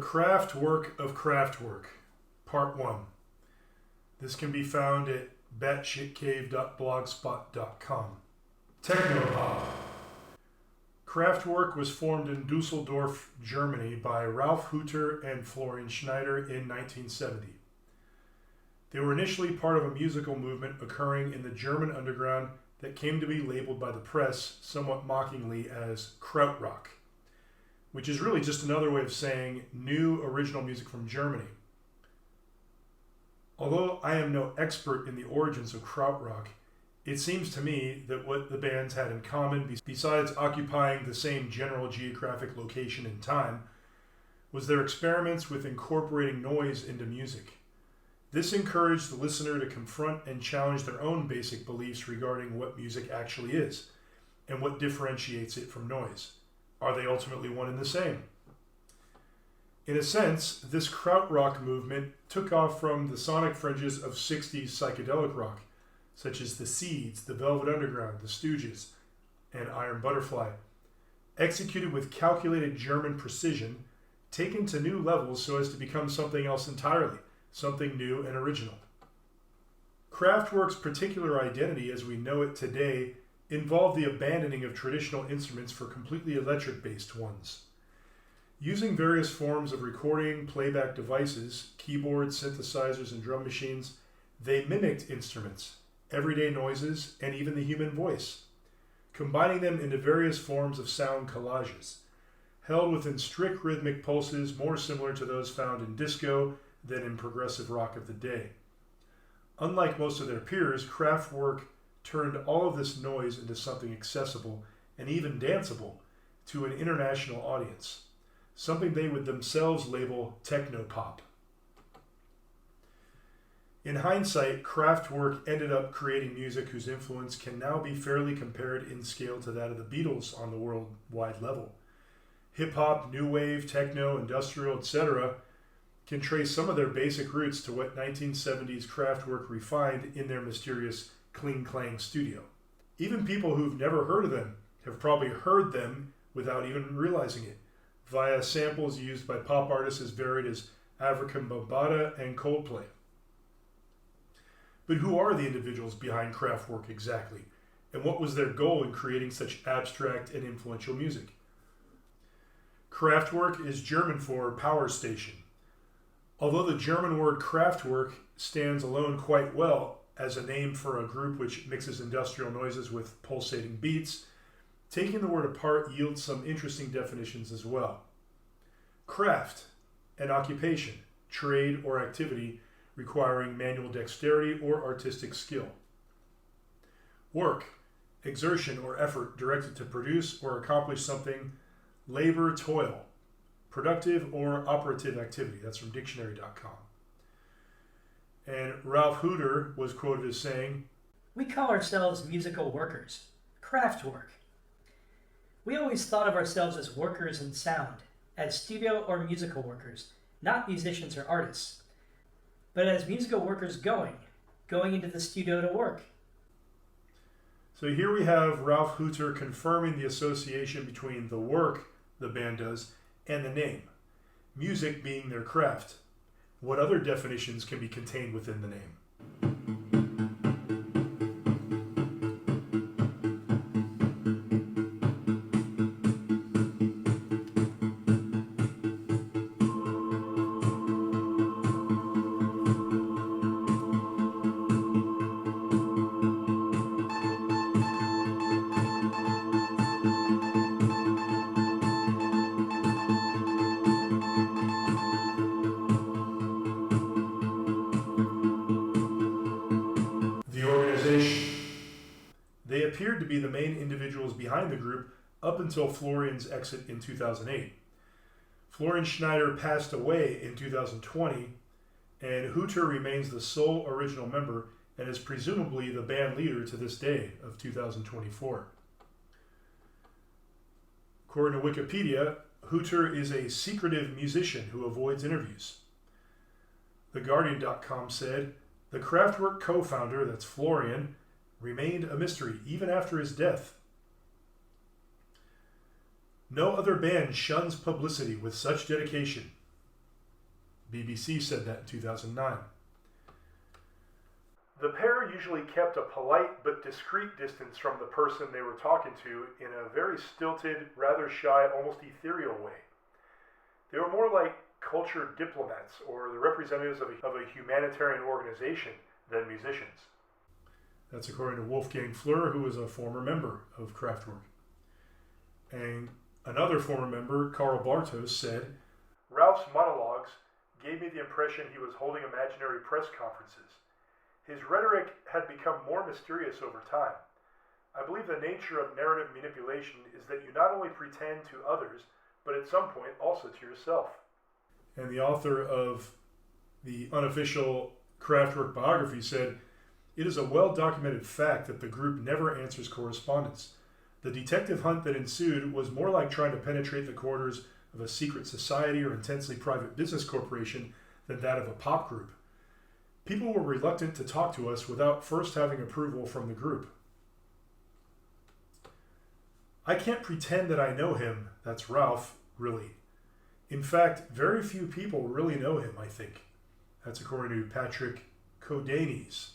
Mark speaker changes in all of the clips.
Speaker 1: Kraftwerk of Kraftwerk, Part 1. This can be found at batshitcave.blogspot.com. Technopop. Kraftwerk was formed in Dusseldorf, Germany by Ralf Hütter and Florian Schneider in 1970. They were initially part of a musical movement occurring in the German underground that came to be labeled by the press somewhat mockingly as krautrock, which is really just another way of saying new original music from Germany. Although I am no expert in the origins of krautrock, it seems to me that what the bands had in common, besides occupying the same general geographic location and time, was their experiments with incorporating noise into music. This encouraged the listener to confront and challenge their own basic beliefs regarding what music actually is, and what differentiates it from noise. Are they ultimately one and the same? In a sense, this krautrock movement took off from the sonic fringes of 60s psychedelic rock, such as the Seeds, the Velvet Underground, the Stooges, and Iron Butterfly, executed with calculated German precision, taken to new levels so as to become something else entirely, something new and original. Kraftwerk's particular identity as we know it today involved the abandoning of traditional instruments for completely electric-based ones. Using various forms of recording, playback devices, keyboards, synthesizers, and drum machines, they mimicked instruments, everyday noises, and even the human voice, combining them into various forms of sound collages, held within strict rhythmic pulses more similar to those found in disco than in progressive rock of the day. Unlike most of their peers, Kraftwerk turned all of this noise into something accessible and even danceable to an international audience, something they would themselves label technopop. In hindsight, Kraftwerk ended up creating music whose influence can now be fairly compared in scale to that of the Beatles on the worldwide level. Hip-hop, new wave, techno, industrial, etc. can trace some of their basic roots to what 1970s Kraftwerk refined in their mysterious Kling Klang studio. Even people who've never heard of them have probably heard them without even realizing it, via samples used by pop artists as varied as Afrika Bambaataa and Coldplay. But who are the individuals behind Kraftwerk exactly, and what was their goal in creating such abstract and influential music? Kraftwerk is German for power station. Although the German word Kraftwerk stands alone quite well as a name for a group which mixes industrial noises with pulsating beats, taking the word apart yields some interesting definitions as well. Kraft, an occupation, trade, or activity requiring manual dexterity or artistic skill. Work, exertion or effort directed to produce or accomplish something, labor, toil, productive or operative activity. That's from dictionary.com. And Ralf Hütter was quoted as saying,
Speaker 2: "We call ourselves musical workers, Kraftwerk. We always thought of ourselves as workers in sound, as studio or musical workers, not musicians or artists, but as musical workers going into the studio to work."
Speaker 1: So here we have Ralf Hütter confirming the association between the work the band does and the name, music being their craft. What other definitions can be contained within the name? They appeared to be the main individuals behind the group up until Florian's exit in 2008. Florian Schneider passed away in 2020, and Hütter remains the sole original member and is presumably the band leader to this day of 2024. According to Wikipedia, Hütter is a secretive musician who avoids interviews. TheGuardian.com said, "The Kraftwerk co-founder, that's Florian, remained a mystery even after his death. No other band shuns publicity with such dedication. BBC said that in 2009. The pair usually kept a polite but discreet distance from the person they were talking to in a very stilted, rather shy, almost ethereal way. They were more like cultured diplomats or the representatives of a humanitarian organization than musicians. That's according to Wolfgang Flür, who was a former member of Kraftwerk. And another former member, Karl Bartos, said, "Ralph's monologues gave me the impression he was holding imaginary press conferences. His rhetoric had become more mysterious over time. I believe the nature of narrative manipulation is that you not only pretend to others, but at some point also to yourself." And the author of the unofficial Kraftwerk biography said, "It is a well-documented fact that the group never answers correspondence. The detective hunt that ensued was more like trying to penetrate the corridors of a secret society or intensely private business corporation than that of a pop group. People were reluctant to talk to us without first having approval from the group. I can't pretend that I know him," that's Ralph, really. In fact, very few people really know him, I think. That's according to Patrick Codanes.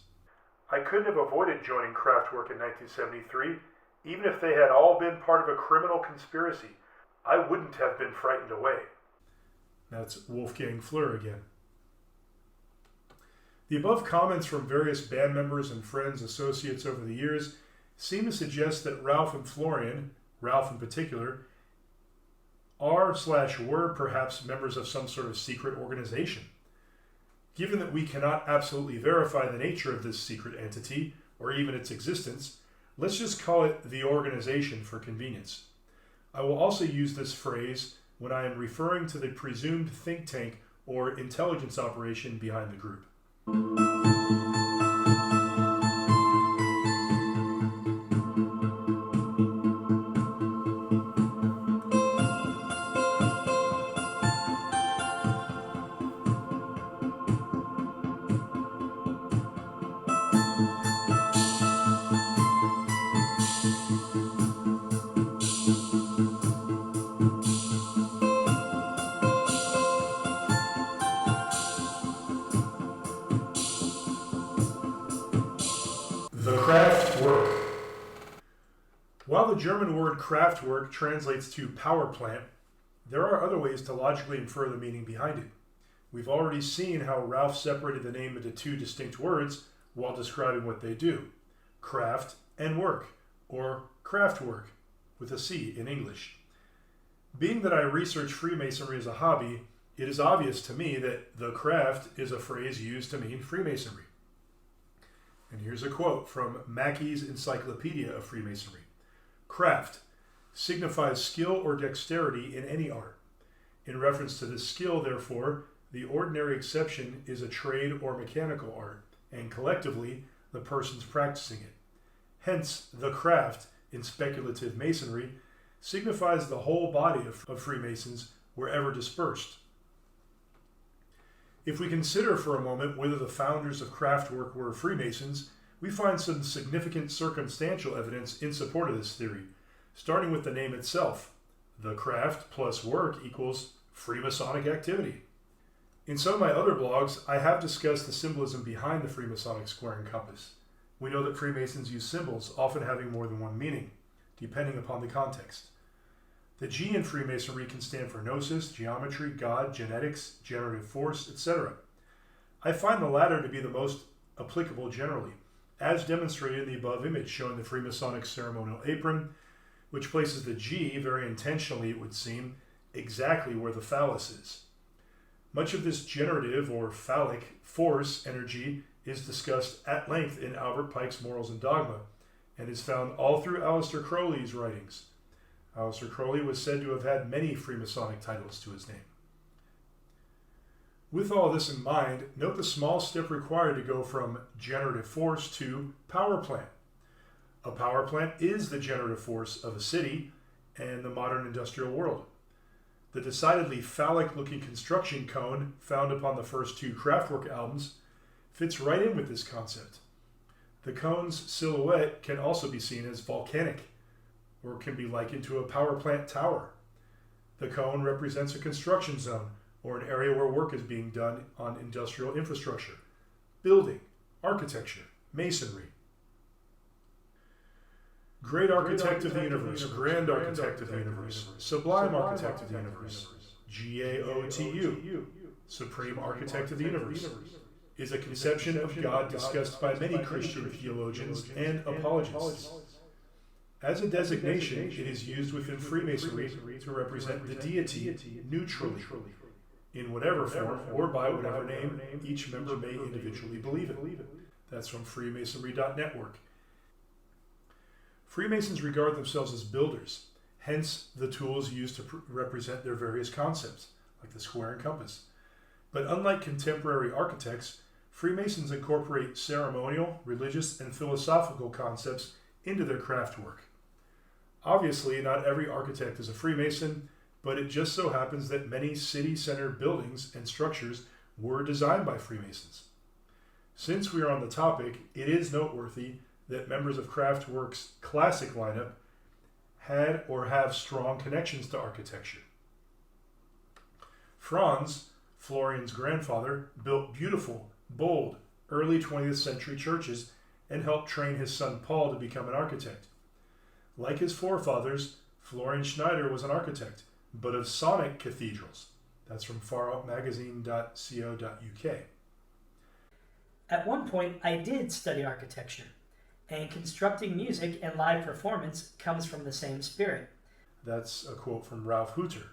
Speaker 1: "I couldn't have avoided joining Kraftwerk in 1973, even if they had all been part of a criminal conspiracy. I wouldn't have been frightened away." That's Wolfgang Flür again. The above comments from various band members and friends, associates over the years, seem to suggest that Ralph and Florian, Ralph in particular, are/were perhaps members of some sort of secret organization. Given that we cannot absolutely verify the nature of this secret entity, or even its existence, let's just call it the organization for convenience. I will also use this phrase when I am referring to the presumed think tank or intelligence operation behind the group. The Kraftwerk. While the German word Kraftwerk translates to power plant, there are other ways to logically infer the meaning behind it. We've already seen how Ralph separated the name into two distinct words while describing what they do: craft and work, or Kraftwerk, with a C in English. Being that I research Freemasonry as a hobby, it is obvious to me that the craft is a phrase used to mean Freemasonry. And here's a quote from Mackey's Encyclopedia of Freemasonry. "Craft signifies skill or dexterity in any art. In reference to this skill, therefore, the ordinary exception is a trade or mechanical art, and collectively, the persons practicing it. Hence, the craft, in speculative masonry, signifies the whole body of Freemasons wherever dispersed." If we consider for a moment whether the founders of Kraftwerk were Freemasons, we find some significant circumstantial evidence in support of this theory, starting with the name itself. The craft plus work equals Freemasonic activity. In some of my other blogs, I have discussed the symbolism behind the Freemasonic square and compass. We know that Freemasons use symbols, often having more than one meaning, depending upon the context. The G in Freemasonry can stand for gnosis, geometry, God, genetics, generative force, etc. I find the latter to be the most applicable generally, as demonstrated in the above image showing the Freemasonic ceremonial apron, which places the G, very intentionally it would seem, exactly where the phallus is. Much of this generative or phallic force energy is discussed at length in Albert Pike's Morals and Dogma, and is found all through Aleister Crowley's writings. Aleister Crowley was said to have had many Freemasonic titles to his name. With all this in mind, note the small step required to go from generative force to power plant. A power plant is the generative force of a city and the modern industrial world. The decidedly phallic-looking construction cone found upon the first two Kraftwerk albums fits right in with this concept. The cone's silhouette can also be seen as volcanic, or can be likened to a power plant tower. The cone represents a construction zone, or an area where work is being done on industrial infrastructure, building, architecture, masonry. Great Architect of the Universe, Grand Architect of the Universe, Sublime Architect of the Universe, GAOTU, Supreme Architect of the Universe, is a conception of God discussed by many Christian theologians and apologists. As a designation, it is used within Freemasonry to represent the deity neutrally, in whatever form or by whatever name each member may individually believe in. That's from Freemasonry.network. Freemasons regard themselves as builders, hence the tools used to represent their various concepts, like the square and compass. But unlike contemporary architects, Freemasons incorporate ceremonial, religious, and philosophical concepts into their craft work. Obviously, not every architect is a Freemason, but it just so happens that many city center buildings and structures were designed by Freemasons. Since we are on the topic, it is noteworthy that members of Kraftwerk's classic lineup had or have strong connections to architecture. Franz, Florian's grandfather, built beautiful, bold, early 20th century churches and helped train his son Paul to become an architect. Like his forefathers, Florian Schneider was an architect, but of sonic cathedrals. That's from faroutmagazine.co.uk.
Speaker 2: At one point, I did study architecture, and constructing music and live performance comes from the same spirit.
Speaker 1: That's a quote from Ralph Hooter.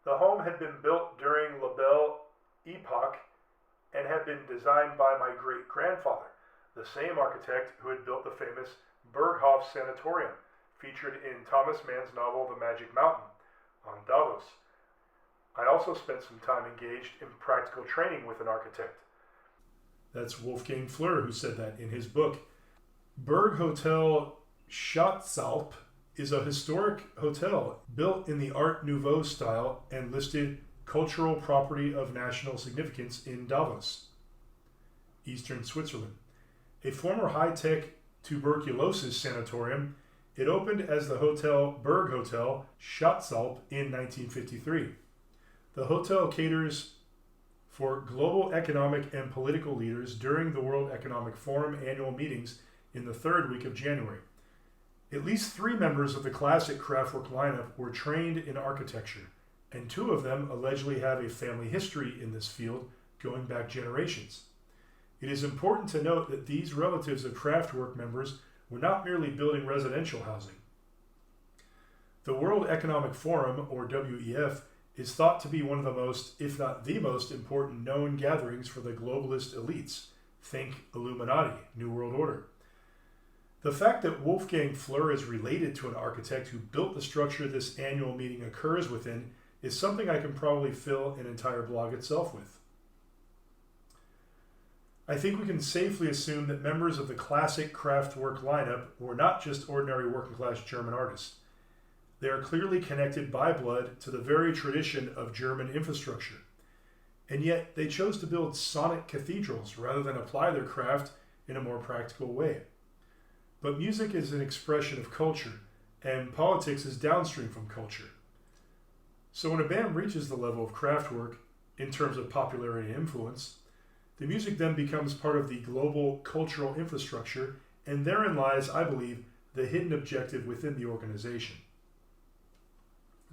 Speaker 1: The home had been built during La Belle Epoque and had been designed by my great-grandfather, the same architect who had built the famous Berghof Sanatorium, featured in Thomas Mann's novel The Magic Mountain, on Davos. I also spent some time engaged in practical training with an architect. That's Wolfgang Fleur who said that in his book. Berg Hotel Schatzalp is a historic hotel built in the Art Nouveau style and listed cultural property of national significance in Davos, eastern Switzerland. A former high-tech tuberculosis sanatorium, it opened as the Berg Hotel Schatzalp in 1953. The hotel caters for global economic and political leaders during the World Economic Forum annual meetings in the third week of January. At least 3 members of the classic Kraftwerk lineup were trained in architecture, and 2 of them allegedly have a family history in this field going back generations. It is important to note that these relatives of Kraftwerk members were not merely building residential housing. The World Economic Forum, or WEF, is thought to be one of the most, if not the most important known gatherings for the globalist elites. Think Illuminati, New World Order. The fact that Wolfgang Fleur is related to an architect who built the structure this annual meeting occurs within is something I can probably fill an entire blog itself with. I think we can safely assume that members of the classic Kraftwerk lineup were not just ordinary working-class German artists. They are clearly connected by blood to the very tradition of German infrastructure. And yet they chose to build sonic cathedrals rather than apply their craft in a more practical way. But music is an expression of culture, and politics is downstream from culture. So when a band reaches the level of Kraftwerk, in terms of popularity and influence, the music then becomes part of the global cultural infrastructure, and therein lies, I believe, the hidden objective within the organization.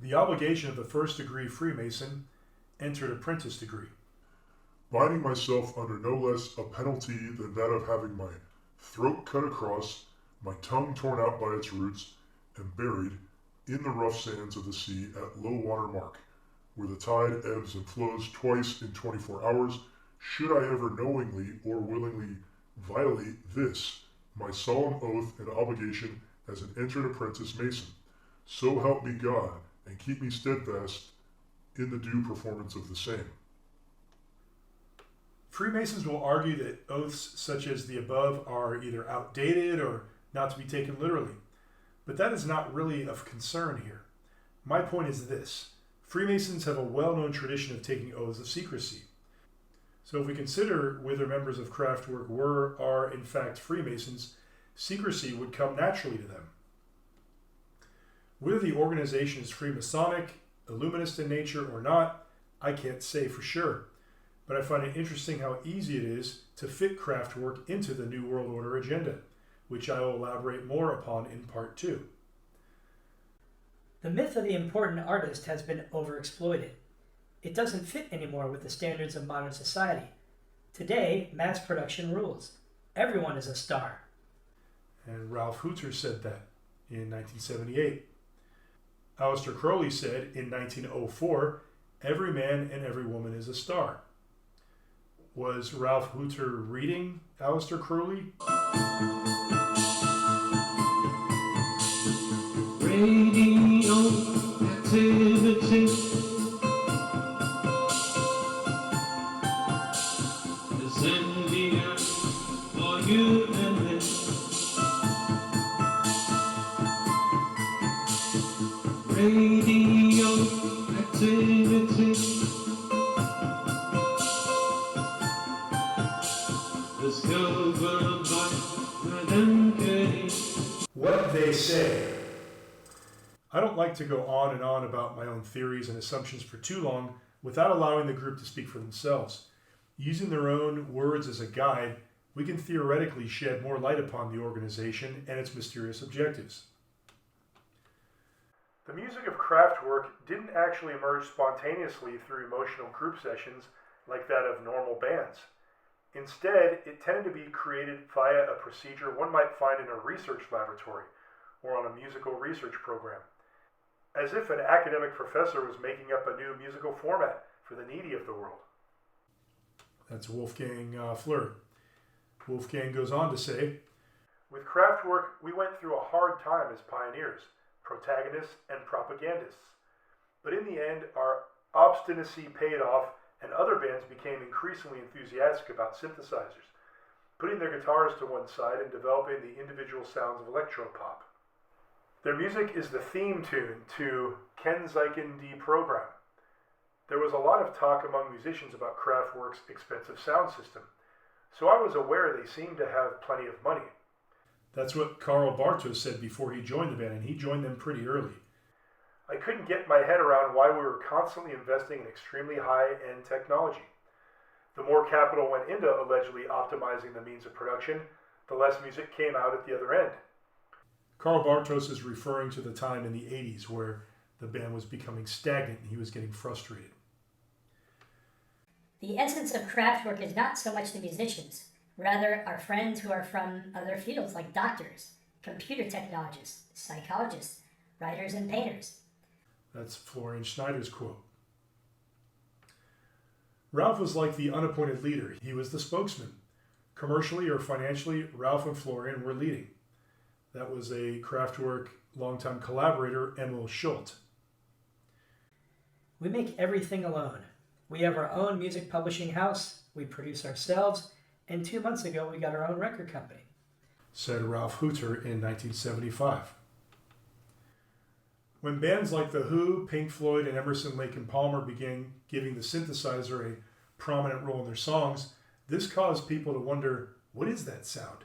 Speaker 1: The obligation of the first-degree Freemason entered apprentice degree.
Speaker 3: Binding myself under no less a penalty than that of having my throat cut across, my tongue torn out by its roots, and buried in the rough sands of the sea at low water mark, where the tide ebbs and flows twice in 24 hours, should I ever knowingly or willingly violate this, my solemn oath and obligation as an entered apprentice Mason. So help me God, and keep me steadfast in the due performance of the same.
Speaker 1: Freemasons will argue that oaths such as the above are either outdated or not to be taken literally, but that is not really of concern here. My point is this: Freemasons have a well-known tradition of taking oaths of secrecy. So if we consider whether members of Kraftwerk are in fact Freemasons, secrecy would come naturally to them. Whether the organization is Freemasonic, illuminist in nature or not, I can't say for sure, but I find it interesting how easy it is to fit Kraftwerk into the New World Order agenda, which I will elaborate more upon in part 2.
Speaker 2: The myth of the important artist has been overexploited. It doesn't fit anymore with the standards of modern society. Today, mass production rules. Everyone is a star.
Speaker 1: And Ralph Hooter said that in 1978. Aleister Crowley said in 1904, "Every man and every woman is a star." Was Ralph Hooter reading Aleister Crowley?
Speaker 4: Radio activity is in the air for you and me. Radio activity is covered by Madame Katie.
Speaker 1: What they say. I don't like to go on and on about my own theories and assumptions for too long without allowing the group to speak for themselves. Using their own words as a guide, we can theoretically shed more light upon the organization and its mysterious objectives. The music of Kraftwerk didn't actually emerge spontaneously through emotional group sessions like that of normal bands. Instead, it tended to be created via a procedure one might find in a research laboratory or on a musical research program, as if an academic professor was making up a new musical format for the needy of the world. That's Wolfgang Fleur. Wolfgang goes on to say, "With Kraftwerk, we went through a hard time as pioneers, protagonists, and propagandists. But in the end, our obstinacy paid off, and other bands became increasingly enthusiastic about synthesizers, putting their guitars to one side and developing the individual sounds of electropop. Their music is the theme tune to Kennzeichen die Programm. There was a lot of talk among musicians about Kraftwerk's expensive sound system, so I was aware they seemed to have plenty of money." That's what Karl Bartos said before he joined the band, and he joined them pretty early. "I couldn't get my head around why we were constantly investing in extremely high-end technology. The more capital went into allegedly optimizing the means of production, the less music came out at the other end." Karl Bartos is referring to the time in the 80s where the band was becoming stagnant and he was getting frustrated.
Speaker 5: The essence of Kraftwerk is not so much the musicians, rather our friends who are from other fields like doctors, computer technologists, psychologists, writers, and painters.
Speaker 1: That's Florian Schneider's quote. Ralph was like the unappointed leader. He was the spokesman. Commercially or financially, Ralph and Florian were leading. That was a Kraftwerk longtime collaborator, Emil Schult.
Speaker 2: We make everything alone. We have our own music publishing house, we produce ourselves, and 2 months ago we got our own record company,
Speaker 1: said Ralph Hooter in 1975. When bands like The Who, Pink Floyd, and Emerson, Lake and Palmer began giving the synthesizer a prominent role in their songs, this caused people to wonder, what is that sound?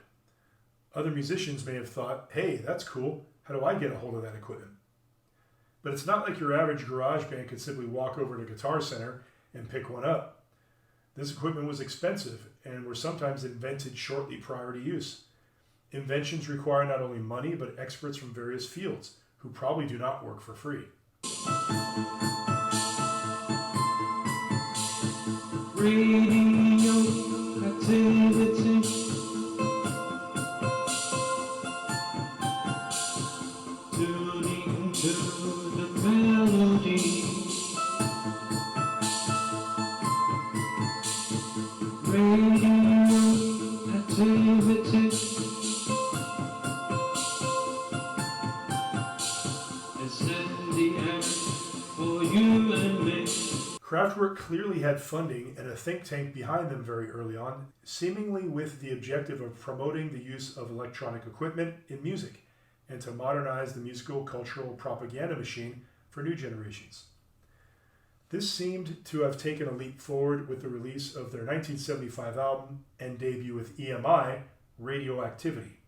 Speaker 1: Other musicians may have thought, hey, that's cool, how do I get a hold of that equipment? But it's not like your average garage band could simply walk over to Guitar Center and pick one up. This equipment was expensive and were sometimes invented shortly prior to use. Inventions require not only money, but experts from various fields, who probably do not work for free.
Speaker 4: Radio activity tuning to the melody. Radio activity is in the air for you and me.
Speaker 1: Kraftwerk clearly had funding and a think tank behind them very early on, seemingly with the objective of promoting the use of electronic equipment in music and to modernize the musical cultural propaganda machine for new generations. This seemed to have taken a leap forward with the release of their 1975 album and debut with EMI, Radioactivity.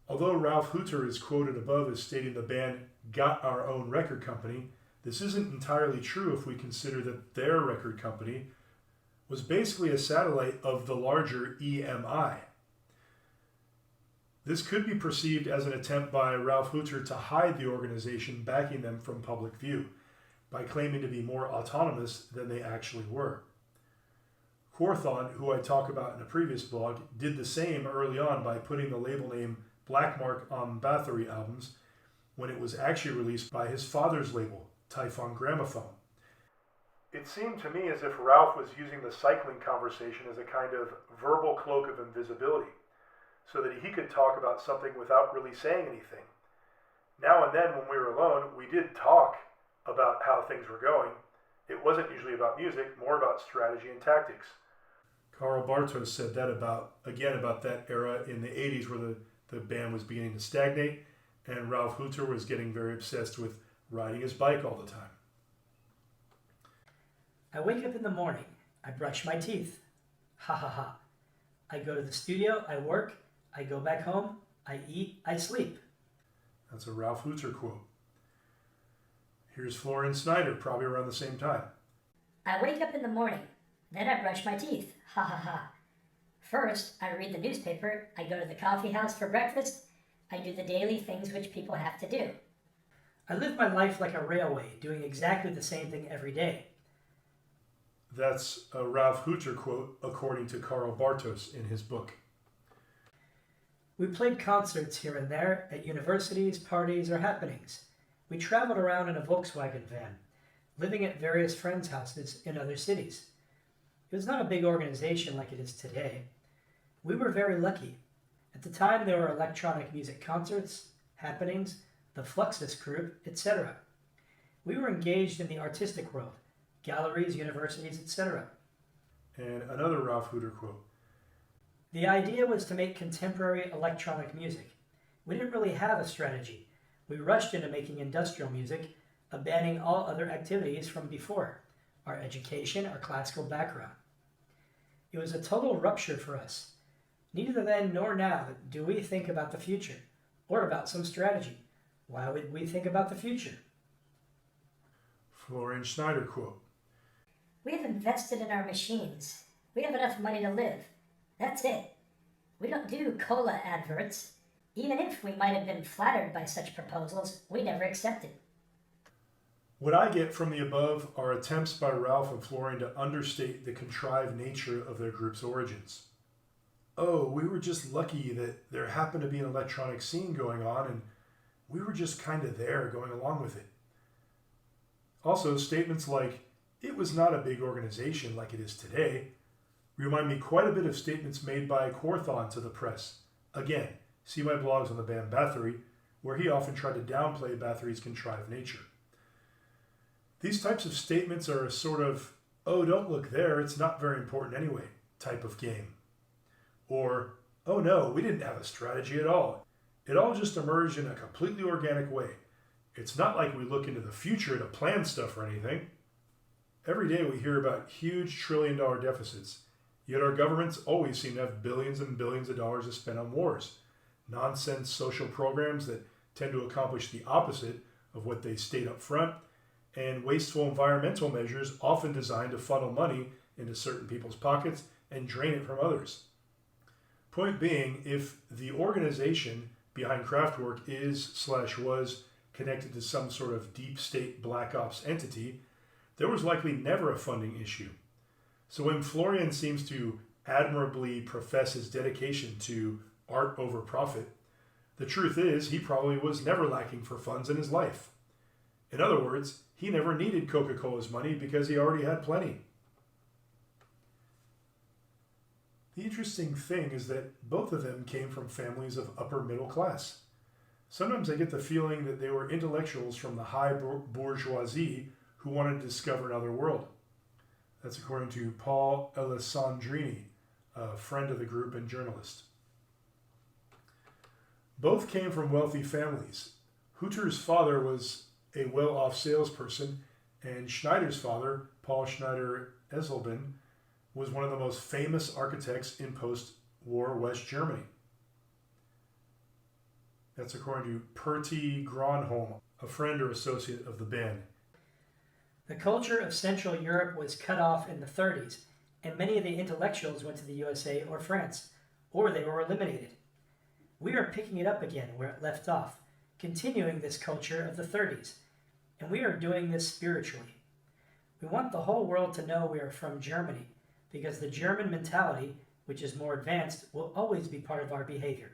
Speaker 1: Although Ralph Hooter is quoted above as stating the band got our own record company, This isn't entirely true if we consider that their record company was basically a satellite of the larger EMI. This could be perceived as an attempt by Ralph Hooter to hide the organization backing them from public view by claiming to be more autonomous than they actually were. Quorthon, who I talk about in a previous blog, did the same early on by putting the label name Blackmark on Bathory albums when it was actually released by his father's label, Typhon Gramophone. It seemed to me as if Ralph was using the cycling conversation as a kind of verbal cloak of invisibility, so that he could talk about something without really saying anything. Now and then when we were alone, we did talk about how things were going. It wasn't usually about music, more about strategy and tactics. Karl Bartos said that about that era in the 80s where the band was beginning to stagnate, and Ralph Hooter was getting very obsessed with riding his bike all the time.
Speaker 2: I wake up in the morning. I brush my teeth. Ha ha ha. I go to the studio, I work, I go back home, I eat, I sleep.
Speaker 1: That's a Ralph Hooter quote. Here's Florian Snyder, probably around the same time.
Speaker 5: I wake up in the morning, then I brush my teeth. Ha ha ha. First, I read the newspaper, I go to the coffee house for breakfast, I do the daily things which people have to do.
Speaker 2: I live my life like a railway, doing exactly the same thing every day.
Speaker 1: That's a Ralph Hooter quote, according to Karl Bartos in his book.
Speaker 2: We played concerts here and there at universities, parties, or happenings. We traveled around in a Volkswagen van, living at various friends' houses in other cities. It was not a big organization like it is today. We were very lucky. At the time, there were electronic music concerts, happenings, the Fluxus group, etc. We were engaged in the artistic world, galleries, universities, etc.
Speaker 1: And another Ralph Hooter quote.
Speaker 2: The idea was to make contemporary electronic music. We didn't really have a strategy. We rushed into making industrial music, abandoning all other activities from before, our education, our classical background. It was a total rupture for us. Neither then nor now do we think about the future, or about some strategy. Why would we think about the future?
Speaker 1: Florian Schneider quote.
Speaker 5: We have invested in our machines. We have enough money to live. That's it. We don't do cola adverts. Even if we might have been flattered by such proposals, we never accepted.
Speaker 1: What I get from the above are attempts by Ralph and Florian to understate the contrived nature of their group's origins. Oh, we were just lucky that there happened to be an electronic scene going on and we were just kind of there going along with it. Also, statements like, it was not a big organization like it is today, remind me quite a bit of statements made by Quorthon to the press. Again, see my blogs on the band Bathory, where he often tried to downplay Bathory's contrived nature. These types of statements are a sort of, oh, don't look there, it's not very important anyway, type of game. Or, oh no, we didn't have a strategy at all. It all just emerged in a completely organic way. It's not like we look into the future to plan stuff or anything. Every day we hear about huge trillion-dollar deficits, yet our governments always seem to have billions and billions of dollars to spend on wars, nonsense social programs that tend to accomplish the opposite of what they state up front, and wasteful environmental measures often designed to funnel money into certain people's pockets and drain it from others. Point being, if the organization behind Kraftwerk is/was connected to some sort of deep state black ops entity, there was likely never a funding issue. So when Florian seems to admirably profess his dedication to art over profit, the truth is he probably was never lacking for funds in his life. In other words, he never needed Coca-Cola's money because he already had plenty. The interesting thing is that both of them came from families of upper middle class. Sometimes I get the feeling that they were intellectuals from the high bourgeoisie who wanted to discover another world. That's according to Paul Alessandrini, a friend of the group and journalist. Both came from wealthy families. Hooter's father was a well-off salesperson, and Schneider's father, Paul Schneider Esselben, was one of the most famous architects in post-war West Germany. That's according to Perty Gronholm, a friend or associate of the band.
Speaker 2: The culture of Central Europe was cut off in the 30s, and many of the intellectuals went to the USA or France, or they were eliminated. We are picking it up again where it left off, continuing this culture of the 30s, and we are doing this spiritually. We want the whole world to know we are from Germany, because the German mentality, which is more advanced, will always be part of our behavior.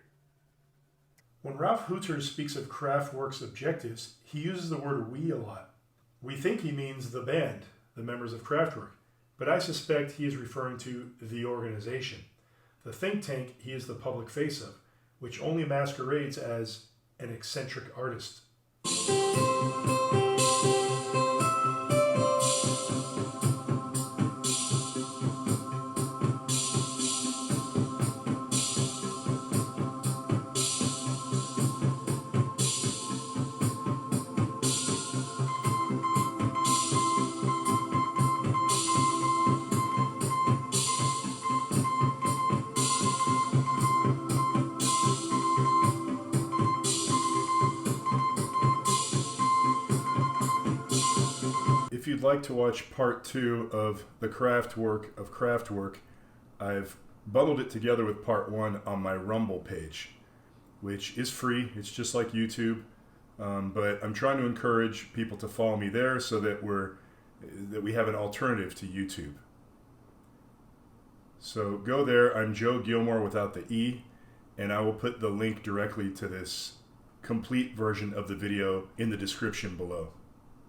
Speaker 1: When Ralf Hütter speaks of Kraftwerk's objectives, he uses the word we a lot. We think he means the band, the members of Kraftwerk, but I suspect he is referring to the organization, the think tank he is the public face of, which only masquerades as an eccentric artist. If you'd like to watch part 2 of the Kraftwerk, I've bundled it together with part 1 on my Rumble page, which is free. It's just like YouTube, but I'm trying to encourage people to follow me there so that we have an alternative to YouTube. So go there. I'm Joe Gilmore without the E, and I will put the link directly to this complete version of the video in the description below.